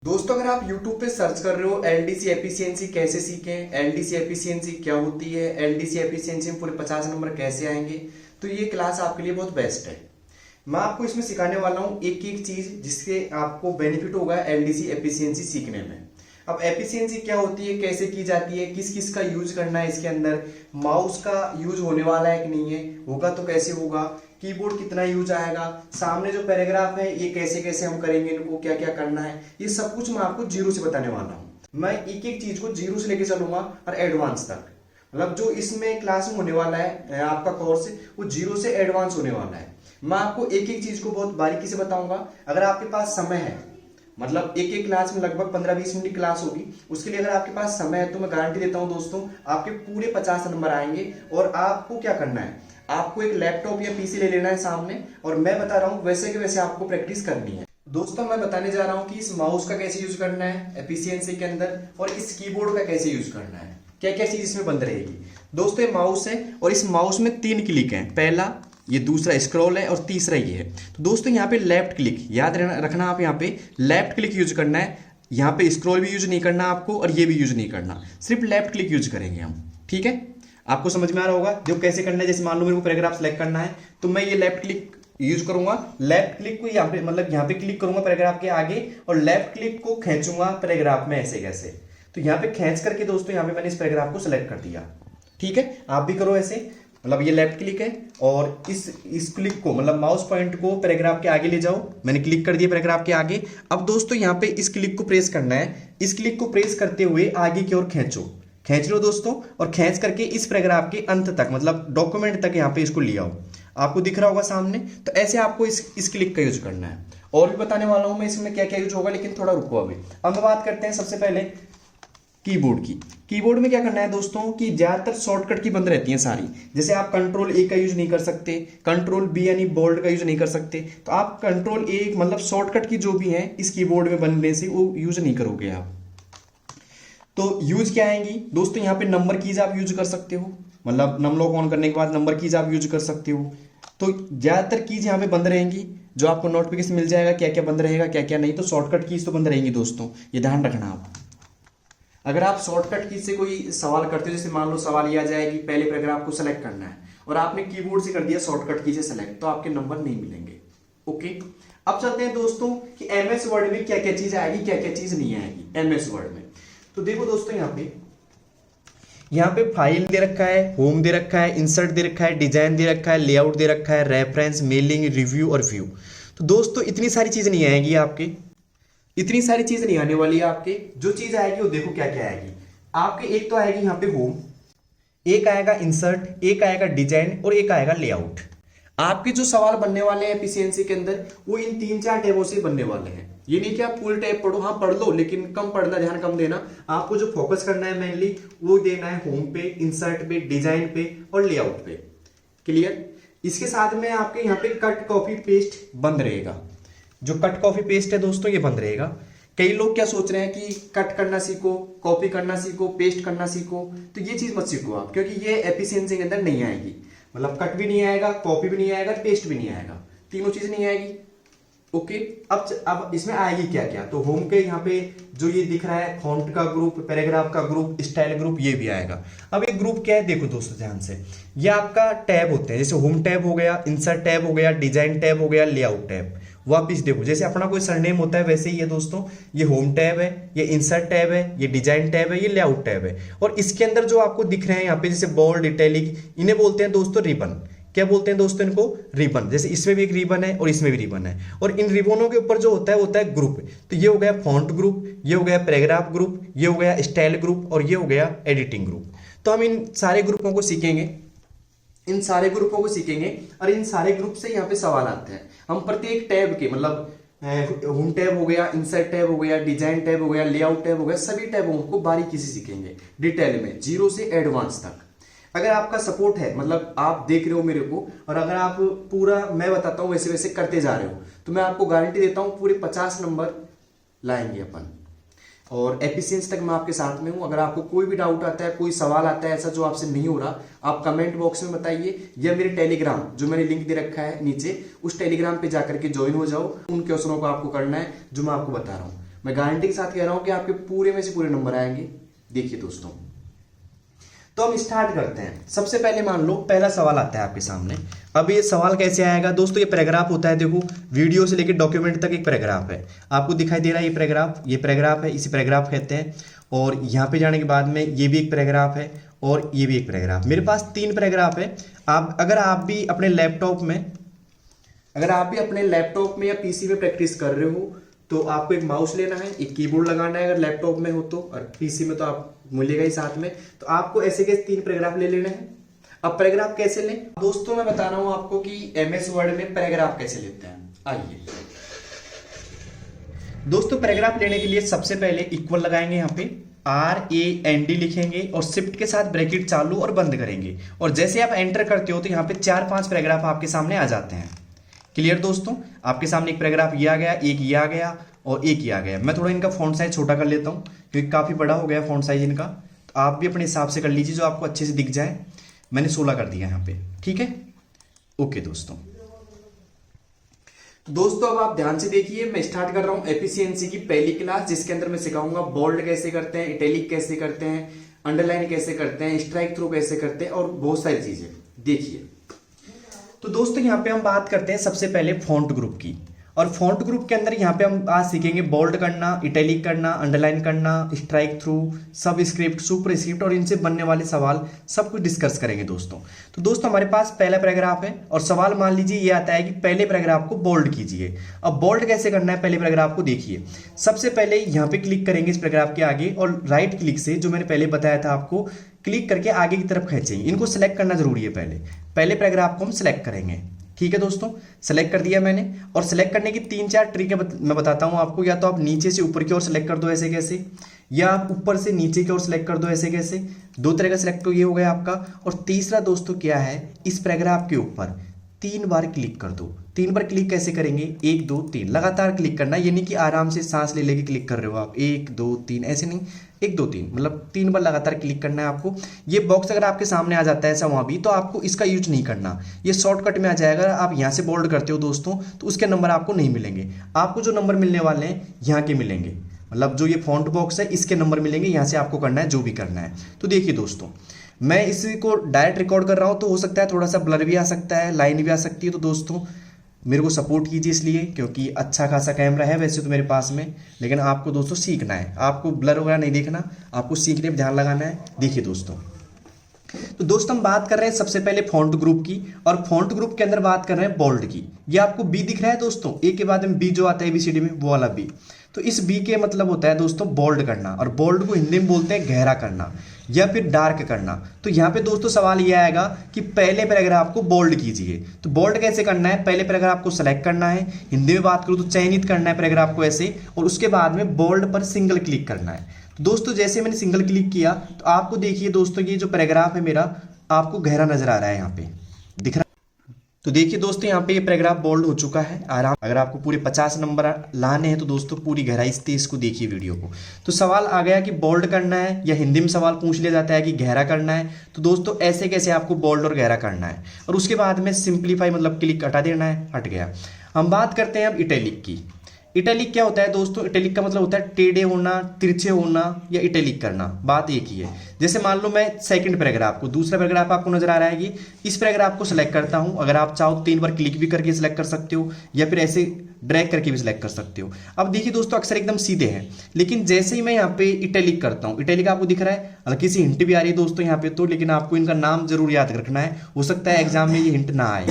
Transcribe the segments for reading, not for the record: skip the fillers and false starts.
दोस्तों, अगर आप YouTube पे सर्च कर रहे हो एलडीसी एफिशिएंसी कैसे सीखें, एलडीसी एफिशिएंसी क्या होती है, एलडीसी एफिशिएंसी में पूरे 50 नंबर कैसे आएंगे, तो ये क्लास आपके लिए बहुत बेस्ट है। मैं आपको इसमें सिखाने वाला हूँ एक एक चीज जिससे आपको बेनिफिट होगा एलडीसी एफिशिएंसी सीखने में। अब एफिशिएंसी क्या होती है, कैसे की जाती है, किस किस का यूज करना है, इसके अंदर माउस का यूज होने वाला है कि नहीं है, होगा तो कैसे होगा, कीबोर्ड कितना यूज आएगा, सामने जो पैराग्राफ है ये कैसे कैसे हम करेंगे, इनको क्या क्या करना है, ये सब कुछ मैं आपको जीरो से बताने वाला हूँ। मैं एक एक चीज को जीरो से लेके चलूंगा और एडवांस तक। मतलब जो इसमें क्लास में होने वाला है आपका कोर्स, वो जीरो से एडवांस होने वाला है। मैं आपको एक एक चीज को बहुत बारीकी से बताऊंगा। अगर आपके पास समय है, मतलब एक एक क्लास में लगभग 15-20 मिनट की क्लास होगी, उसके लिए अगर आपके पास समय है तो मैं गारंटी देता हूं दोस्तों, आपके पूरे 50 नंबर आएंगे। और आपको क्या करना है, आपको एक लैपटॉप या पीसी ले लेना है सामने, और मैं बता रहा हूं वैसे के वैसे आपको प्रैक्टिस करनी है। दोस्तों, मैं बताने जा रहा हूं कि इस माउस का कैसे यूज करना है एफिशिएंसी के अंदर, और इस कीबोर्ड का कैसे यूज करना है, क्या क्या चीज इसमें बंद रहेगी। दोस्तों, ये माउस है और इस माउस में 3 क्लिक हैं, पहला, ये दूसरा स्क्रॉल है और तीसरा ये है। तो दोस्तों, यहाँ पे लेफ्ट क्लिक याद रखना, आप यहाँ पे लेफ्ट क्लिक यूज करना है। यहाँ पे स्क्रॉल भी यूज नहीं करना आपको और ये भी यूज नहीं करना, सिर्फ लेफ्ट क्लिक यूज करेंगे हम। ठीक है, आपको समझ में आ रहा होगा जो कैसे करना है। जैसे मान लो मेरे को पैराग्राफ सेलेक्ट करना है तो मैं ये लेफ्ट क्लिक यूज करूंगा, लेफ्ट क्लिक को यहाँ पे मतलब यहाँ पे क्लिक करूंगा पैराग्राफ के आगे, और लेफ्ट क्लिक को खींचूंगा पैराग्राफ में ऐसे कैसे। तो यहाँ पे खींच करके दोस्तों यहाँ पे मैंने इस पैराग्राफ को सिलेक्ट कर दिया। ठीक है, आप भी करो ऐसे। मतलब ये लेफ्ट क्लिक है और इस क्लिक को मतलब माउस पॉइंट को पैराग्राफ के आगे ले जाओ। मैंने क्लिक कर दिया पैराग्राफ के आगे। अब दोस्तों यहाँ पे इस क्लिक को प्रेस करना है, इस क्लिक को प्रेस करते हुए आगे की ओर खींचो, खींच लो दोस्तों, और खींच करके इस पैराग्राफ के अंत तक मतलब डॉक्यूमेंट तक यहाँ पे इसको ले आओ। आपको दिख रहा होगा सामने। तो ऐसे आपको इस क्लिक का यूज करना है। और भी बताने वाला हूं मैं इसमें क्या क्या यूज होगा, लेकिन थोड़ा रुको अभी। अब हम बात करते हैं सबसे पहले कीबोर्ड की। कीबोर्ड में क्या करना है दोस्तों कि ज्यादातर शॉर्टकट की बंद रहती हैं सारी। जैसे आप कंट्रोल ए का यूज नहीं कर सकते, कंट्रोल बी यानी बोल्ड का यूज नहीं कर सकते, तो आप कंट्रोल ए मतलब शॉर्टकट की जो भी है इस कीबोर्ड में बनने से वो यूज नहीं करोगे आप। तो यूज क्या आएंगी दोस्तों, यहाँ पे नंबर कीज आप यूज कर सकते हो, मतलब नम लॉक ऑन करने के बाद नंबर कीज आप यूज कर सकते हो। तो ज्यादातर कीज यहाँ पे बंद रहेंगी, जो आपको नोटिफिकेशन मिल जाएगा क्या क्या बंद रहेगा क्या क्या नहीं। तो शॉर्टकट कीज तो बंद रहेंगी दोस्तों, ये ध्यान रखना आप। अगर आप शॉर्टकट की से कोई सवाल करते हो, जैसे मान लो सवाल ये आ जाए कि पहले पैराग्राफ को सेलेक्ट करना है और आपने कीबोर्ड से कर दिया शॉर्टकट की से सेलेक्ट, तो आपके नंबर नहीं मिलेंगे। ओके, अब चलते हैं दोस्तों कि एमएस वर्ड में क्या क्या चीज आएगी क्या क्या चीज नहीं आएगी एमएस वर्ड में। तो देखो दोस्तों, यहाँ पे फाइल दे रखा है, होम दे रखा है, इंसर्ट दे रखा है, डिजाइन दे रखा है, लेआउट दे रखा है, रेफरेंस, मेलिंग, रिव्यू और व्यू। तो दोस्तों इतनी सारी चीज नहीं आएगी आपके, इतनी सारी चीज नहीं आने वाली है आपके। जो चीज आएगी वो देखो क्या क्या आएगी आपके। एक तो आएगी यहाँ पे होम, एक आएगा इंसर्ट, एक आएगा डिजाइन और एक आएगा लेआउट। आपके जो सवाल बनने वाले हैं एफिशिएंसी के अंदर वो इन 3-4 टैबों से बनने वाले हैं। ये नहीं कि आप फुल टैब पढ़ो, हाँ पढ़ लो, लेकिन कम पढ़ना, ध्यान कम देना। आपको जो फोकस करना है मेनली वो देना है होम पे, इंसर्ट पे, डिजाइन पे और लेआउट पे। क्लियर। इसके साथ में आपके यहाँ पे कट कॉपी पेस्ट बंद रहेगा। जो कट कॉपी पेस्ट है दोस्तों ये बंद रहेगा। कई लोग क्या सोच रहे हैं कि कट करना सीखो, कॉपी करना सीखो, पेस्ट करना सीखो, तो ये चीज मत सीखो आप, क्योंकि ये एफिशिएंसी के अंदर नहीं आएगी। मतलब कट भी नहीं आएगा, कॉपी भी नहीं आएगा, पेस्ट भी नहीं आएगा, तीनों चीज नहीं आएगी। ओके, अब इसमें आएगी क्या क्या। तो होम के यहाँ पे जो ये दिख रहा है फॉन्ट का ग्रुप, पैराग्राफ का ग्रुप, स्टाइल ग्रुप, ये भी आएगा। अब ये ग्रुप क्या है देखो दोस्तों ध्यान से, ये आपका टैब होते हैं। जैसे होम टैब हो गया, इंसर्ट टैब हो गया, डिजाइन टैब हो गया, लेआउट टैब। वापिस देखो जैसे अपना कोई सरनेम होता है वैसे ही है दोस्तों। ये होम टैब है, ये इंसर्ट टैब है, ये डिजाइन टैब है, ये लेआउट टैब है। और इसके अंदर जो आपको दिख रहे हैं यहाँ पे जैसे बोल्ड, इटैलिक, इन्हें बोलते हैं दोस्तों रिबन। क्या बोलते हैं दोस्तों इनको, रिबन। जैसे इसमें भी एक रिबन है और इसमें भी रिबन है, और इन रिबनों के ऊपर जो होता है ग्रुप। तो ये हो गया फॉन्ट ग्रुप, ये हो गया पैराग्राफ ग्रुप, ये हो गया स्टाइल ग्रुप और ये हो गया एडिटिंग ग्रुप। तो हम इन सारे ग्रुपों को सीखेंगे, इन सारे ग्रुपों को सीखेंगे और इन सारे ग्रुप से यहाँ पे सवाल आते हैं। हम प्रत्येक टैब के मतलब होम टैब हो गया, इंसर्ट टैब हो गया, डिजाइन टैब हो गया, लेआउट टैब हो गया, सभी टैबों को बारीकी से सीखेंगे डिटेल में, जीरो से एडवांस तक। अगर आपका सपोर्ट है, मतलब आप देख रहे हो मेरे को, और अगर आप पूरा मैं बताता हूँ वैसे वैसे करते जा रहे हो, तो मैं आपको गारंटी देता हूँ पूरे 50 नंबर लाएंगे अपन। और एफिशिएंसी तक मैं आपके साथ में हूं। अगर आपको कोई भी डाउट आता है, कोई सवाल आता है ऐसा जो आपसे नहीं हो रहा, आप कमेंट बॉक्स में बताइए, या मेरे टेलीग्राम जो मैंने लिंक दे रखा है नीचे, उस टेलीग्राम पे जाकर के ज्वाइन हो जाओ। उन क्वेश्चनों को आपको करना है जो मैं आपको बता रहा हूँ। मैं गारंटी के साथ कह रहा हूं कि आपके पूरे में से पूरे नंबर आएंगे। देखिए दोस्तों, तो हम स्टार्ट करते हैं। सबसे पहले मान लो पहला सवाल आता है आपके सामने। अब ये सवाल कैसे आएगा दोस्तों, ये पैराग्राफ होता है। देखो वीडियो से लेकर डॉक्यूमेंट तक एक पैराग्राफ है, आपको दिखाई दे रहा है ये पैराग्राफ है, इसी पैराग्राफ कहते हैं। और यहाँ पे जाने के बाद में ये भी एक पैराग्राफ है और ये भी एक पैराग्राफ। मेरे पास 3 पैराग्राफ है। अगर आप भी अपने लैपटॉप में या पीसी में प्रैक्टिस कर रहे हो तो आपको एक माउस लेना है, एक कीबोर्ड लगाना है अगर लैपटॉप में हो तो, और पीसी में तो आप मिलेगा ही साथ में। तो आपको ऐसे के 3 पैराग्राफ ले लेने हैं। अब पैराग्राफ कैसे लें दोस्तों, मैं बता रहा हूं आपको कि एमएस वर्ड में पैराग्राफ कैसे लेते हैं। आइए दोस्तों, पैराग्राफ लेने के लिए सबसे पहले इक्वल लगाएंगे, यहाँ पे RAND लिखेंगे और शिफ्ट के साथ ब्रैकेट चालू और बंद करेंगे। और जैसे आप एंटर करते हो तो यहाँ पे 4-5 पैराग्राफ आपके सामने आ जाते हैं। क्लियर दोस्तों, आपके सामने एक पैराग्राफ ये आ गया, एक ये आ गया और एक ये आ गया। मैं थोड़ा इनका फॉन्ट साइज छोटा कर लेता हूँ क्योंकि काफी बड़ा हो गया फॉन्ट साइज इनका। तो आप भी अपने हिसाब से कर लीजिए जो आपको अच्छे से दिख जाए। मैंने 16 कर दिया यहाँ पे, ठीक है। ओके दोस्तों, अब आप ध्यान से देखिए, मैं स्टार्ट कर रहा हूं एफिशिएंसी की पहली क्लास, जिसके अंदर मैं सिखाऊंगा बोल्ड कैसे करते हैं, इटैलिक कैसे करते हैं, अंडरलाइन कैसे करते हैं, स्ट्राइक थ्रू कैसे करते हैं और बहुत सारी चीजें। देखिए तो दोस्तों, यहाँ पे हम बात करते हैं सबसे पहले फॉन्ट ग्रुप की। और फॉन्ट ग्रुप के अंदर यहाँ पे हम आज सीखेंगे बोल्ड करना, इटैलिक करना, अंडरलाइन करना, स्ट्राइक थ्रू, सब स्क्रिप्ट, सुपर स्क्रिप्ट और इनसे बनने वाले सवाल सब कुछ डिस्कस करेंगे दोस्तों। तो दोस्तों हमारे पास पहला पैराग्राफ है और सवाल मान लीजिए ये आता है कि पहले पैराग्राफ को बोल्ड कीजिए। अब बोल्ड कैसे करना है, पहले पैराग्राफ को देखिए। सबसे पहले यहाँ पे क्लिक करेंगे इस पैराग्राफ के आगे और राइट क्लिक से, जो मैंने पहले बताया था आपको, क्लिक करके आगे की तरफ खींचेंगे। इनको सिलेक्ट करना जरूरी है। पहले पैराग्राफ को हम सिलेक्ट करेंगे। ठीक है दोस्तों, सेलेक्ट कर दिया मैंने। और सेलेक्ट करने की 3-4 ट्रिक मैं बताता हूं आपको। या तो आप नीचे से ऊपर की ओर सेलेक्ट कर दो ऐसे कैसे, या आप ऊपर से नीचे की ओर सेलेक्ट कर दो ऐसे कैसे। 2 तरह का सिलेक्ट तो ये हो गया आपका। और तीसरा दोस्तों क्या है, इस पैराग्राफ के ऊपर 3 बार क्लिक कर दो। 3 बार क्लिक कैसे करेंगे, 1 2 3 लगातार क्लिक करना, यानी कि आराम से सांस ले लेके क्लिक कर रहे हो आप। 1 2 3 ऐसे नहीं, 1 2 3 मतलब 3 बार लगातार क्लिक करना है आपको। ये बॉक्स अगर आपके सामने आ जाता है ऐसा वहां भी, तो आपको इसका यूज नहीं करना, ये शॉर्टकट में आ जाएगा। अगर आप यहाँ से बोल्ड करते हो दोस्तों तो उसके नंबर आपको नहीं मिलेंगे। आपको जो नंबर मिलने वाले हैं यहाँ के मिलेंगे, मतलब जो ये फॉन्ट बॉक्स है इसके नंबर मिलेंगे। यहाँ से आपको करना है जो भी करना है। तो देखिए दोस्तों, मैं इसी को डायरेक्ट रिकॉर्ड कर रहा हूँ तो हो सकता है थोड़ा सा ब्लर भी आ सकता है, लाइन भी आ सकती है। तो दोस्तों मेरे को सपोर्ट कीजिए इसलिए, क्योंकि अच्छा खासा कैमरा है वैसे तो मेरे पास में, लेकिन आपको दोस्तों सीखना है। आपको ब्लर वगैरह नहीं देखना, आपको सीखने पर ध्यान लगाना है। देखिए दोस्तों, तो दोस्तों हम बात कर रहे हैं सबसे पहले फॉन्ट ग्रुप की, और फॉन्ट ग्रुप के अंदर बात कर रहे हैं बोल्ड की। ये आपको बी दिख रहा है दोस्तों, ए के बाद में बी जो आता है ABCD में, वो वाला बी। तो इस बी के मतलब होता है दोस्तों बोल्ड करना, और बोल्ड को हिंदी में बोलते हैं गहरा करना या फिर डार्क करना। तो यहाँ पे दोस्तों सवाल ये आएगा कि पहले पैराग्राफ को बोल्ड कीजिए। तो बोल्ड कैसे करना है, पहले पैराग्राफ को सेलेक्ट करना है, हिंदी में बात करूँ तो चयनित करना है पैराग्राफ को ऐसे, और उसके बाद में बोल्ड पर सिंगल क्लिक करना है। तो दोस्तों जैसे मैंने सिंगल क्लिक किया तो आपको देखिए दोस्तों, ये जो पैराग्राफ है मेरा आपको गहरा नजर आ रहा है, यहाँ पे दिख रहा है। तो देखिए दोस्तों, यहाँ पे ये पैराग्राफ बोल्ड हो चुका है आराम। अगर आपको पूरे 50 नंबर लाने हैं तो दोस्तों पूरी गहराई से इसको देखिए वीडियो को। तो सवाल आ गया कि बोल्ड करना है, या हिंदी में सवाल पूछ लिया जाता है कि गहरा करना है। तो दोस्तों ऐसे कैसे आपको बोल्ड और गहरा करना है, और उसके बाद में सिंप्लीफाई मतलब क्लिक हटा देना है, हट गया। हम बात करते हैं अब इटैलिक की। इटैलिक क्या होता है दोस्तों, इटैलिक का मतलब होता है टेढ़े होना, तिरछे होना या इटैलिक करना, बात एक ही है। जैसे मान लो मैं सेकंड पैराग्राफ को, दूसरा पैराग्राफ आपको नजर आ रहा है कि इस पैराग्राफ को सिलेक्ट करता हूं। अगर आप चाहो 3 बार क्लिक भी करके सिलेक्ट कर सकते हो, या फिर ऐसे ड्रैग करके भी सिलेक्ट कर सकते हो। अब देखिए दोस्तों, अक्सर एकदम सीधे हैं, लेकिन जैसे ही मैं यहाँ पे इटैलिक करता हूँ, इटैलिक आपको दिख रहा है, हल्की सी हिंट भी आ रही है दोस्तों यहाँ पे तो, लेकिन आपको इनका नाम जरूर याद रखना है। हो सकता है एग्जाम में ये हिंट ना आए,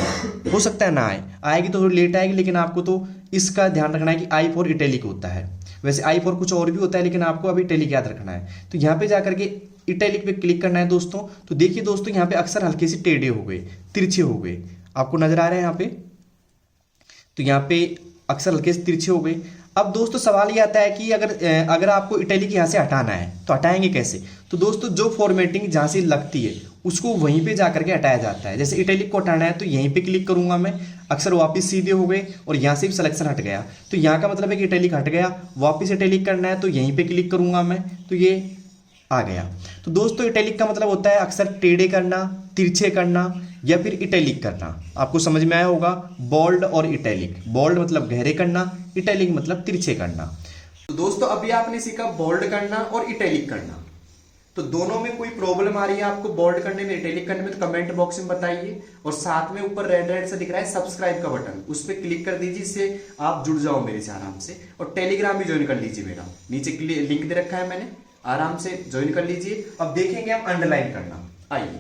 हो सकता है ना आए, आएगी तो थोड़ी लेट आएगी, लेकिन आपको तो इसका ध्यान रखना है कि I फॉर इटैलिक होता है। वैसे I फॉर कुछ और भी होता है, लेकिन आपको अभी इटैलिक याद रखना है। तो यहाँ पे जाकर के इटैलिक पे क्लिक करना है दोस्तों। तो देखिए दोस्तों, यहाँ पे अक्सर हल्के से टेढ़े हो गए, तिरछे हो गए, आपको नजर आ रहे हैं यहाँ पे। तो यहाँ पे अक्सर हल्के से तिरछे हो गए। अब दोस्तों सवाल ये आता है कि अगर आपको इटैलिक यहाँ से हटाना है तो हटाएंगे कैसे। तो दोस्तों जो फॉर्मेटिंग जहाँ से लगती है उसको वहीं पे जाकर के हटाया जाता है। जैसे इटैलिक को हटाना है तो यहीं पे क्लिक करूंगा मैं, अक्सर वापस सीधे हो गए और यहाँ से भी सिलेक्शन हट गया। तो यहाँ का मतलब है कि इटैलिक हट गया, वापस इटैलिक करना है तो यहीं पे क्लिक करूंगा मैं, तो ये आ गया। तो दोस्तों इटैलिक का मतलब होता है अक्सर टेढ़े करना, तिरछे करना या फिर इटैलिक करना। आपको समझ में आया होगा बोल्ड और इटैलिक। बोल्ड मतलब गहरे करना, इटैलिक मतलब तिरछे करना। तो दोस्तों अभी आपने सीखा बोल्ड करना और इटैलिक करना। तो दोनों में कोई प्रॉब्लम आ रही है आपको बोल्ड करने में, इटैलिक करने में, तो कमेंट बॉक्स में बताइए। और साथ में ऊपर रेड रेड से दिख रहा है सब्सक्राइब का बटन, उस पर क्लिक कर दीजिए, इससे आप जुड़ जाओ मेरे से आराम से। और टेलीग्राम भी ज्वाइन कर लीजिए मेरा, नीचे लिंक दे रखा है मैंने, आराम से ज्वाइन कर लीजिए। अब देखेंगे हम अंडरलाइन करना। आइए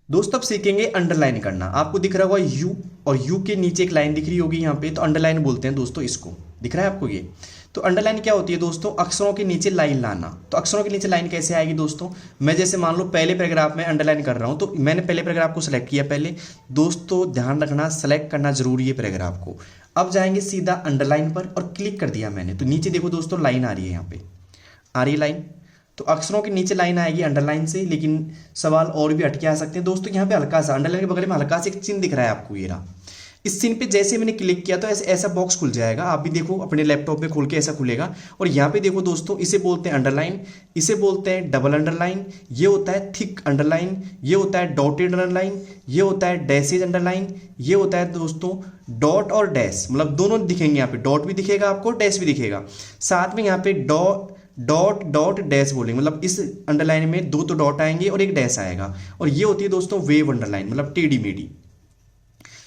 दोस्तों अब सीखेंगे अंडरलाइन करना। आपको दिख रहा होगा यू, और यू के नीचे एक लाइन दिख रही होगी यहाँ पे, तो अंडरलाइन बोलते हैं दोस्तों इसको। दिख रहा है आपको ये? तो अंडरलाइन क्या होती है दोस्तों? अक्षरों के नीचे लाइन लाना। तो अक्षरों के नीचे लाइन कैसे आएगी दोस्तों? मैं जैसे मान लो पहले पैराग्राफ में अंडरलाइन कर रहा हूँ, तो मैंने पहले पैराग्राफ को सिलेक्ट किया। पहले दोस्तों ध्यान रखना, सेलेक्ट करना जरूरी है पैराग्राफ को। अब जाएंगे सीधा अंडरलाइन पर और क्लिक कर दिया मैंने, तो नीचे देखो दोस्तों लाइन आ रही है, यहाँ पे आ रही है लाइन। तो अक्षरों के नीचे लाइन आएगी अंडरलाइन से, लेकिन सवाल और भी हटके आ सकते हैं दोस्तों। यहाँ पे हल्का सा अंडरलाइन के बगल में हल्का सा एक चिन्ह दिख रहा है आपको, ये रहा। इस चिन्ह पे जैसे मैंने क्लिक किया तो ऐसा बॉक्स खुल जाएगा। आप भी देखो अपने लैपटॉप में खोल के ऐसा खुलेगा। और यहाँ पे देखो दोस्तों, इसे बोलते हैं अंडरलाइन, इसे बोलते हैं डबल अंडरलाइन, ये होता है थिक अंडरलाइन, ये होता है डॉटेड अंडरलाइन, ये होता है डैशेज अंडरलाइन, ये होता है दोस्तों डॉट और डैश, मतलब दोनों दिखेंगे। यहाँ पे डॉट भी दिखेगा आपको, डैश भी दिखेगा। साथ में यहाँ पे डॉट डॉट डैश बोलेंगे, मतलब इस अंडरलाइन में दो तो डॉट आएंगे और एक डैश आएगा। और ये होती है दोस्तों वेव अंडरलाइन, मतलब टेढ़ी मेढ़ी।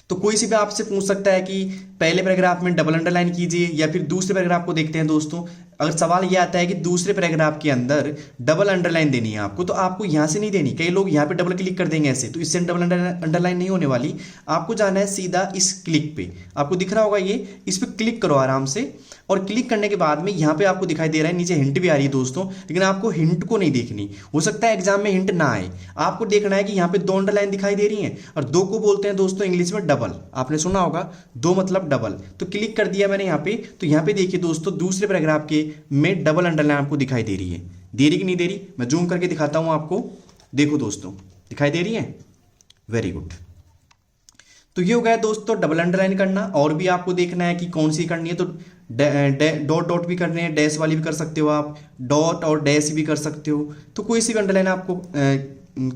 तो कोई सी भी आपसे पूछ सकता है कि पहले पैराग्राफ में डबल अंडरलाइन कीजिए या फिर दूसरे पैराग्राफ को देखते हैं दोस्तों। अगर सवाल ये आता है कि दूसरे पैराग्राफ के अंदर डबल अंडरलाइन देनी है आपको, तो आपको यहाँ से नहीं देनी। कई लोग यहाँ पे डबल क्लिक कर देंगे ऐसे, तो इससे डबल अंडरलाइन नहीं होने वाली। आपको जाना है सीधा इस क्लिक पे, आपको दिख रहा होगा ये, इस पर क्लिक करो आराम से। और क्लिक करने के बाद में यहाँ पे आपको दिखाई दे रहा है नीचे हिंट भी आ रही है दोस्तों, लेकिन आपको हिंट को नहीं देखनी। हो सकता है एग्जाम में हिंट ना आए, आपको देखना है कि यहाँ पे दो अंडरलाइन दिखाई दे रही हैं, और दो को बोलते हैं दोस्तों इंग्लिश में डबल। आपने सुना होगा, दो मतलब डबल। तो क्लिक कर दिया मैंने यहाँ पे, तो यहाँ पे देखिए दोस्तों दूसरे पैराग्राफ के में डबल अंडरलाइन आपको दिखाई दे रही है। दे रही कि नहीं दे रही? मैं जूम करके दिखाता हूँ आपको। देखो दोस्तों दिखाई दे रही है, वेरी गुड। तो ये हो गया दोस्तों डबल अंडरलाइन करना। और भी आपको देखना है कि कौन सी करनी है, तो डॉट डॉट भी करने हैं, डैश वाली भी कर सकते हो आप, डॉट और डैश भी कर सकते हो। तो कोई सी भी अंडरलाइन आपको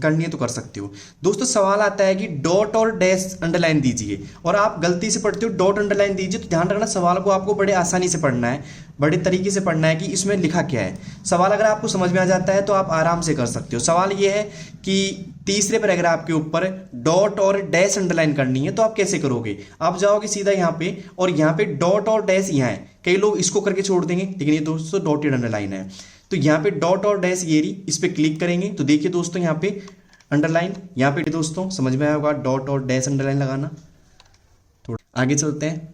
करनी है तो कर सकते हो। दोस्तों सवाल आता है कि डॉट और डैश अंडरलाइन दीजिए, और आप गलती से पढ़ते हो डॉट अंडरलाइन दीजिए। तो ध्यान रखना, सवाल को आपको बड़े आसानी से पढ़ना है, बड़े तरीके से पढ़ना है कि इसमें लिखा क्या है। सवाल अगर आपको समझ में आ जाता है तो आप आराम से कर सकते हो। सवाल ये है कि तीसरे पैराग्राफ के ऊपर डॉट और डैश अंडरलाइन करनी है, तो आप कैसे करोगे? आप जाओगे सीधा यहाँ पे, और यहाँ पे डॉट और डैश यहाँ है। कई लोग इसको करके छोड़ देंगे, लेकिन ये दोस्तों डॉटेड अंडरलाइन है। तो यहाँ पे डॉट और डैश ये रही, इस पे क्लिक करेंगे तो देखिए दोस्तों यहाँ पे अंडरलाइन, यहाँ पे दोस्तों समझ में आया होगा डॉट और डैश अंडरलाइन लगाना। थोड़ा आगे चलते हैं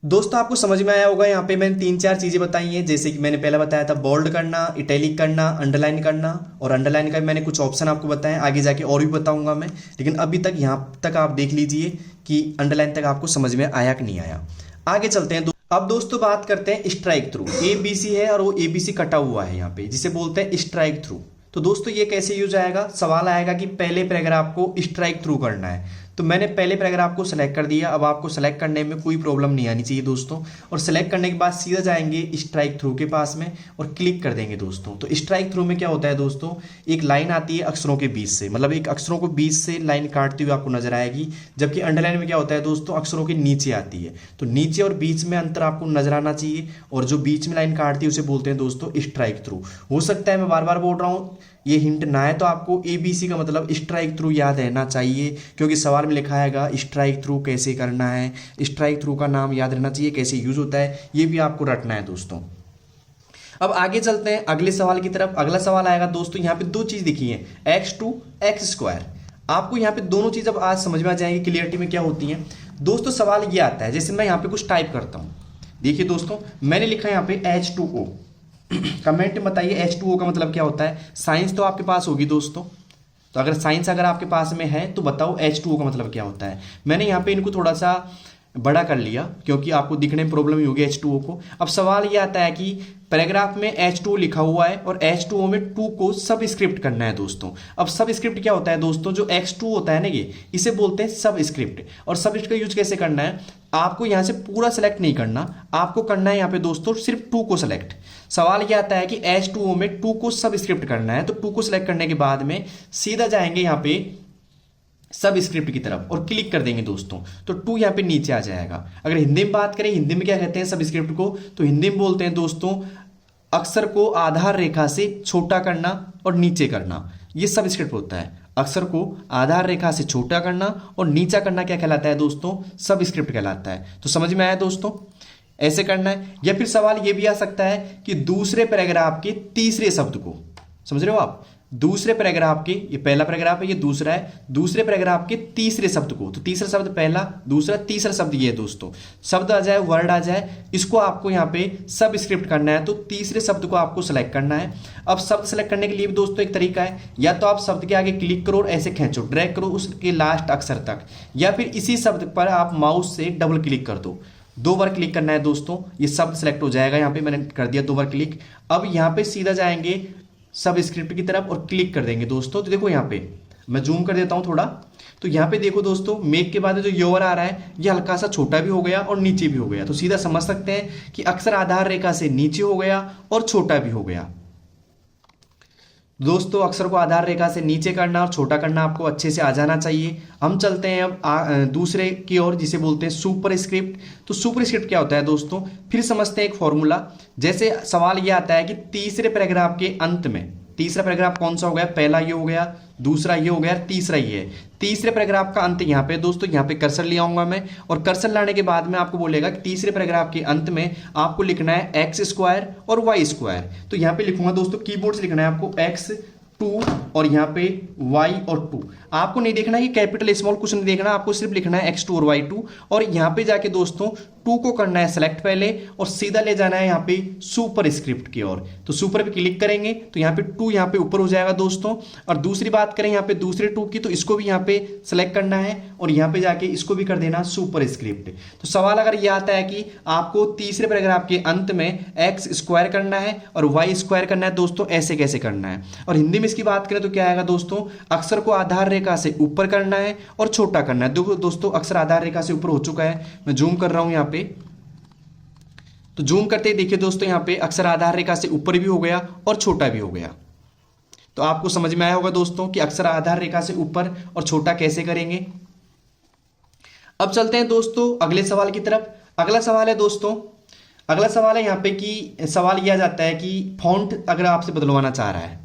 दोस्तों, आपको समझ में आया होगा। यहाँ पे मैंने 3-4 चीजें बताई हैं, जैसे कि मैंने पहले बताया था बोल्ड करना, इटैलिक करना, अंडरलाइन करना, और अंडरलाइन का मैंने कुछ ऑप्शन आपको बताए, आगे जाके और भी बताऊंगा मैं। लेकिन अभी तक यहाँ तक आप देख लीजिए कि अंडरलाइन तक आपको समझ में आया कि नहीं आया। आगे चलते हैं। अब दोस्तों बात करते हैं स्ट्राइक थ्रू। ABC है और वो ABC कटा हुआ है यहाँ पे, जिसे बोलते हैं स्ट्राइक थ्रू। तो दोस्तों ये कैसे यूज आएगा? सवाल आएगा कि पहले पैराग्राफ को स्ट्राइक थ्रू करना है, तो मैंने पहले पैराग्राफ को सिलेक्ट कर दिया। अब आपको सेलेक्ट करने में कोई प्रॉब्लम नहीं आनी चाहिए दोस्तों। और सेलेक्ट करने के बाद सीधा जाएंगे स्ट्राइक थ्रू के पास में और क्लिक कर देंगे दोस्तों। तो स्ट्राइक थ्रू में क्या होता है दोस्तों, एक लाइन आती है अक्षरों के बीच से, मतलब एक अक्षरों को बीच से लाइन काटती हुई आपको नजर आएगी। जबकि अंडरलाइन में क्या होता है दोस्तों, अक्षरों के नीचे आती है। तो नीचे और बीच में अंतर आपको नजर आना चाहिए, और जो बीच में लाइन काटती है उसे बोलते हैं दोस्तों स्ट्राइक थ्रू। हो सकता है मैं बार बार बोल रहा हूँ, ये हिंट ना है, तो आपको ABC का मतलब स्ट्राइक थ्रू याद रहना चाहिए, क्योंकि सवाल में लिखा हैगा स्ट्राइक थ्रू कैसे करना है, स्ट्राइक थ्रू का नाम याद रहना चाहिए, कैसे यूज होता है, ये भी आपको रटना है दोस्तों। अब आगे चलते हैं अगले सवाल की तरफ। अगला सवाल आएगा दोस्तों, यहाँ पे दो चीज दिखी है, x2 x²। आपको यहाँ पे दोनों चीज अब आज समझ में आ जाएंगी क्लियरिटी में क्या होती है। दोस्तों सवाल ये आता है, जैसे मैं यहाँ पे कुछ टाइप करता हूँ, देखिए दोस्तों मैंने लिखा है यहाँ पे H2O। कमेंट में बताइए H2O का मतलब क्या होता है। साइंस तो आपके पास होगी दोस्तों, तो अगर साइंस अगर आपके पास में है तो बताओ H2O का मतलब क्या होता है। मैंने यहाँ पे इनको थोड़ा सा बड़ा कर लिया क्योंकि आपको दिखने में प्रॉब्लम ही होगी H2O को। अब सवाल ये आता है कि पैराग्राफ में H2O लिखा हुआ है और H2O में 2 को सब स्क्रिप्ट करना है दोस्तों। अब सब स्क्रिप्ट क्या होता है दोस्तों, जो X2 होता है ना, ये इसे बोलते हैं सब स्क्रिप्ट। और सब स्क्रिप्ट का यूज कैसे करना है, आपको यहाँ से पूरा सेलेक्ट नहीं करना, आपको करना है यहाँ पे दोस्तों सिर्फ 2 को सेलेक्ट। सवाल ये आता है कि H2O में 2 को सब स्क्रिप्ट करना है, तो 2 को सिलेक्ट करने के बाद में सीधा जाएंगे यहाँ पे सब स्क्रिप्ट की तरफ और क्लिक कर देंगे दोस्तों, तो 2 यहाँ पे नीचे आ जाएगा। अगर हिंदी में बात करें, हिंदी में क्या कहते हैं सब स्क्रिप्ट को, तो हिंदी में बोलते हैं दोस्तों अक्षर को आधार रेखा से छोटा करना और नीचे करना, ये सब स्क्रिप्ट होता है। अक्षर को आधार रेखा से छोटा करना और नीचा करना क्या कहलाता है दोस्तों, सब स्क्रिप्ट कहलाता है। तो समझ में आया दोस्तों, ऐसे करना है। या फिर सवाल ये भी आ सकता है कि दूसरे पैराग्राफ के तीसरे शब्द को, समझ रहे हो आप, दूसरे पैराग्राफ के, ये पहला पैराग्राफ है, ये दूसरा है, दूसरे पैराग्राफ के तीसरे शब्द को, तो तीसरा शब्द पहला, दूसरा, तीसरा शब्द ये है दोस्तों, शब्द आ जाए, वर्ड आ जाए, इसको आपको यहाँ पे सब स्क्रिप्ट करना है। तो तीसरे शब्द को आपको सेलेक्ट करना है। अब शब्द सेलेक्ट करने के लिए भी दोस्तों एक तरीका है, या तो आप शब्द के आगे क्लिक करो और ऐसे खींचो, ड्रैग करो उसके लास्ट अक्षर तक, या फिर इसी शब्द पर आप माउस से डबल क्लिक कर दो। 2 बार क्लिक करना है दोस्तों, ये शब्द सेलेक्ट हो जाएगा। यहाँ पे मैंने कर दिया 2 बार क्लिक। अब यहाँ पे सीधा जाएंगे सब स्क्रिप्ट की तरफ और क्लिक कर देंगे दोस्तों। तो देखो यहाँ पे मैं जूम कर देता हूँ थोड़ा, तो यहाँ पे देखो दोस्तों मेक के बाद जो योर आ रहा है ये हल्का सा छोटा भी हो गया और नीचे भी हो गया। तो सीधा समझ सकते हैं कि अक्षर आधार रेखा से नीचे हो गया और छोटा भी हो गया। दोस्तों अक्षर को आधार रेखा से नीचे करना और छोटा करना आपको अच्छे से आ जाना चाहिए। हम चलते हैं अब दूसरे की ओर, जिसे बोलते हैं सुपर स्क्रिप्ट। तो सुपर स्क्रिप्ट क्या होता है दोस्तों, फिर समझते हैं एक फॉर्मूला। जैसे सवाल ये आता है कि तीसरे पैराग्राफ के अंत में, तीसरा पैराग्राफ कौन सा हो गया, पहला ये हो गया, दूसरा ये हो गया, तीसरा ये है। तीसरे पैराग्राफ का अंत यहाँ पे दोस्तों, यहाँ पे कर्सर ले आऊंगा मैं, और कर्सर लाने के बाद में आपको बोलेगा कि तीसरे पैराग्राफ के अंत में आपको लिखना है x² और y²। तो यहाँ पे लिखूंगा दोस्तों, कीबोर्ड से लिखना है आपको x2 और यहाँ पे y और 2। आपको नहीं देखना है कि कैपिटल स्मॉल, कुछ नहीं देखना, आपको सिर्फ लिखना है x2 और y2। और यहाँ पे जाके दोस्तों 2 को करना है सेलेक्ट पहले और सीधा ले जाना है यहाँ पे सुपर स्क्रिप्ट की ओर। तो सुपर पे क्लिक करेंगे तो यहाँ पे 2 यहाँ पे ऊपर हो जाएगा दोस्तों। और दूसरी बात करें यहाँ पे दूसरे 2 की, तो इसको भी यहाँ पे सेलेक्ट करना है और यहाँ पे जाके इसको भी कर देना सुपर स्क्रिप्ट। तो सवाल अगर ये आता है कि आपको तीसरे पैराग्राफ के अंत में x² करना है और y² करना है दोस्तों, ऐसे कैसे करना है। और हिंदी में इसकी बात करें तो क्या आएगा दोस्तों, अक्षर को आधार रेखा से ऊपर करना है और छोटा करना है। देखो दोस्तों अक्षर आधार रेखा से ऊपर हो चुका है, मैं जूम कर रहा हूं यहाँ पे, तो जूम करते ही देखिए दोस्तों यहाँ पे अक्षर आधार रेखा से ऊपर भी हो गया और छोटा भी हो गया। तो आपको समझ में आया होगा दोस्तों कि अक्षर आधार रेखा से ऊपर और छोटा कैसे करेंगे। अब चलते हैं दोस्तों अगले सवाल की तरफ। अगला सवाल है दोस्तों, अगला सवाल है यहाँ पे कि सवाल यह जाता है कि फॉन्ट अगर आपसे बदलवाना चाह रहा है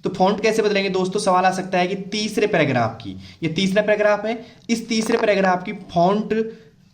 तो फॉन्ट कैसे बदलेंगे दोस्तों। सवाल आ सकता है कि तीसरे पैराग्राफ की, ये तीसरा पैराग्राफ है, इस तीसरे पैराग्राफ की फॉन्ट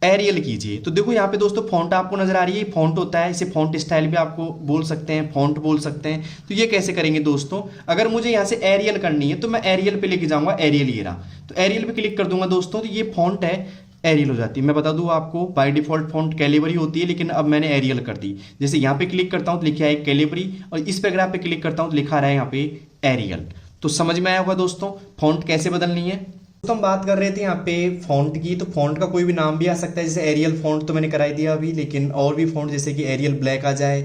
एरियल कीजिए। तो देखो यहाँ पे दोस्तों फॉन्ट आपको नजर आ रही है, फॉन्ट होता है, इसे फॉन्ट स्टाइल भी आपको बोल सकते हैं, फॉन्ट बोल सकते हैं। तो ये कैसे करेंगे दोस्तों, अगर मुझे यहाँ से एरियल करनी है तो मैं एरियल पे लेके जाऊंगा, एरियल ये रहा, तो एरियल पे क्लिक कर दूंगा दोस्तों, तो ये फॉन्ट है एरियल हो जाती है। मैं बता दूं आपको बाय डिफॉल्ट फॉन्ट कैलिबरी होती है, लेकिन अब मैंने एरियल कर दी। जैसे यहाँ पे क्लिक करता हूँ तो लिखा है कैलिबरी, और इस पैराग्राफ पे क्लिक करता हूँ तो लिखा रहा है यहाँ पे एरियल। तो समझ में आया होगा दोस्तों फॉन्ट कैसे बदलनी है। तो हम बात कर रहे थे यहाँ पे फॉन्ट की, तो फॉन्ट का कोई भी नाम भी आ सकता है, जैसे एरियल फॉन्ट तो मैंने कराई दिया अभी, लेकिन और भी फॉन्ट जैसे कि एरियल ब्लैक आ जाए,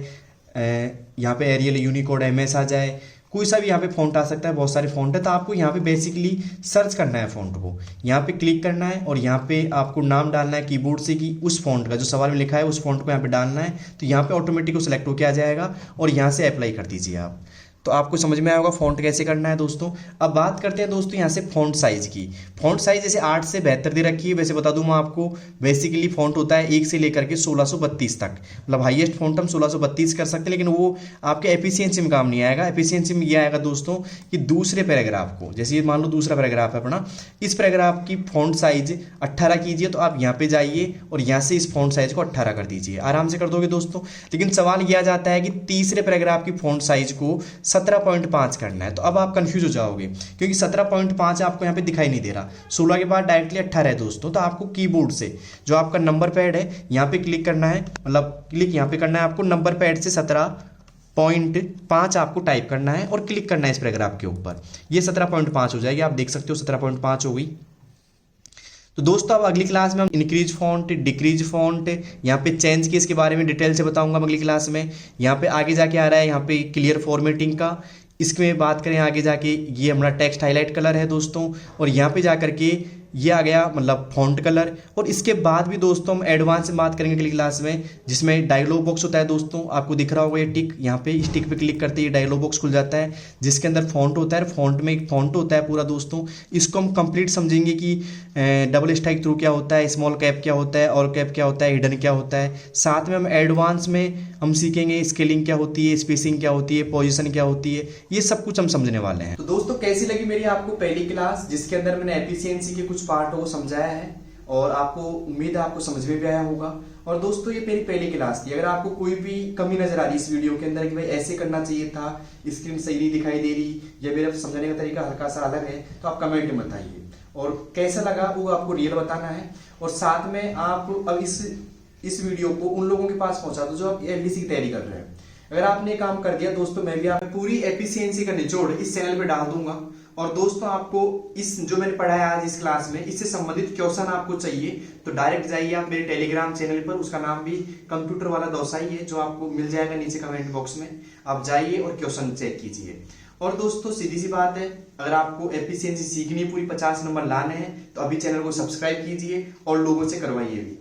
यहाँ पे एरियल यूनिकोड MS आ जाए, कोई सा भी यहाँ पे फॉन्ट आ सकता है, बहुत सारे फॉन्ट है। तो आपको यहाँ पे बेसिकली सर्च करना है फॉन्ट को, यहाँ पे क्लिक करना है और यहाँ पे आपको नाम डालना है कीबोर्ड से कि उस फॉन्ट का जो सवाल में लिखा है उस फॉन्ट को यहाँ पे डालना है। तो यहाँ पे ऑटोमेटिक वो सिलेक्ट होकर आ जाएगा और यहाँ से अप्लाई कर दीजिए आप। तो आपको समझ में आया होगा फॉन्ट कैसे करना है दोस्तों। अब बात करते हैं दोस्तों यहाँ से फॉन्ट साइज की। फॉन्ट साइज जैसे 8 से 72 दे रखी है, वैसे बता दूं मैं आपको, बेसिकली फॉन्ट होता है 1 से लेकर के 1632 तक, मतलब हाईएस्ट फॉन्ट हम 1632 कर सकते हैं, लेकिन वो आपके एफिशिएंसी में काम नहीं आएगा। एफिशिएंसी में ये आएगा दोस्तों कि दूसरे पैराग्राफ को, जैसे ये मान लो दूसरा पैराग्राफ है अपना, इस पैराग्राफ की फॉन्ट साइज 18 कीजिए, तो आप यहाँ पे जाइए और यहाँ से इस फॉन्ट साइज को 18 कर दीजिए, आराम से कर दोगे दोस्तों। लेकिन सवाल यह आ जाता है कि तीसरे पैराग्राफ की फॉन्ट साइज को 17.5 करना है। तो अब आप कंफ्यूज हो जाओगे क्योंकि 17.5 आपको यहाँ पे दिखाई नहीं दे रहा, 16 के बाद डायरेक्टली 18 है दोस्तों। तो आपको कीबोर्ड से जो आपका नंबर पैड है यहाँ पे क्लिक करना है, मतलब क्लिक यहाँ पे करना है आपको, नंबर पैड से 17.5 आपको टाइप करना है और क्लिक करना है इस पैराग्राफ के ऊपर। ये 17.5 हो जाएगी, आप देख सकते हो 17.5 हो गई। तो दोस्तों अब अगली क्लास में हम इंक्रीज फॉन्ट, डिक्रीज फॉन्ट, यहाँ पे चेंज की इसके बारे में डिटेल से बताऊंगा अगली क्लास में। यहाँ पे आगे जाके आ रहा है यहाँ पे क्लियर फॉर्मेटिंग का, इसमें बात करें आगे जाके, ये हमारा टेक्स्ट हाईलाइट कलर है दोस्तों, और यहाँ पे जाकर के ये आ गया मतलब फॉन्ट कलर। और इसके बाद भी दोस्तों हम एडवांस में बात करेंगे अगली क्लास में, जिसमें डायलॉग बॉक्स होता है दोस्तों, आपको दिख रहा होगा ये टिक, यहाँ पे इस टिक पे क्लिक करते ही डायलॉग बॉक्स खुल जाता है जिसके अंदर फॉन्ट होता है। फॉन्ट में एक फॉन्ट होता है पूरा दोस्तों, इसको हम कंप्लीट समझेंगे कि डबल स्ट्राइक थ्रू क्या होता है, स्मॉल कैप क्या होता है, और कैप क्या होता है, हिडन क्या होता है। साथ में हम एडवांस में हम सीखेंगे स्केलिंग क्या होती है, स्पेसिंग क्या होती है, पोजीशन क्या होती है, ये सब कुछ हम समझने वाले हैं। तो दोस्तों कैसी लगी मेरी आपको पहली क्लास, जिसके अंदर मैंने एफिशिएंसी के कुछ पार्ट को समझाया है और आपको उम्मीद है आपको समझ में भी आया होगा। और दोस्तों ये मेरी पहली क्लास थी, अगर आपको कोई भी कमी नजर आ रही इस वीडियो के अंदर कि भाई ऐसे करना चाहिए था, स्क्रीन सही नहीं दिखाई दे रही या मेरा समझाने का तरीका हल्का सा अलग है, तो आप कमेंट में बताइए। और कैसा लगा वो आपको रियल बताना है। और साथ में आप अब इस वीडियो को उन लोगों के पास पहुंचा दो जो आप एलडीसी की तैयारी कर रहे हैं। अगर आपने काम कर दिया दोस्तों, मैं भी आप पूरी एफिशिएंसी का निचोड़ इस चैनल पे डाल दूंगा। और दोस्तों आपको इस जो मैंने पढ़ाया आज इस क्लास में, इससे संबंधित क्वेश्चन आपको चाहिए तो डायरेक्ट जाइए आप मेरे टेलीग्राम चैनल पर, उसका नाम भी कंप्यूटर वाला दोसाई है, जो आपको मिल जाएगा नीचे कमेंट बॉक्स में। आप जाइए और क्वेश्चन चेक कीजिए। और दोस्तों सीधी सी बात है, अगर आपको एफिशिएंसी सीखनी पूरी 50 नंबर लाने हैं तो अभी चैनल को सब्सक्राइब कीजिए और लोगों से करवाइए भी।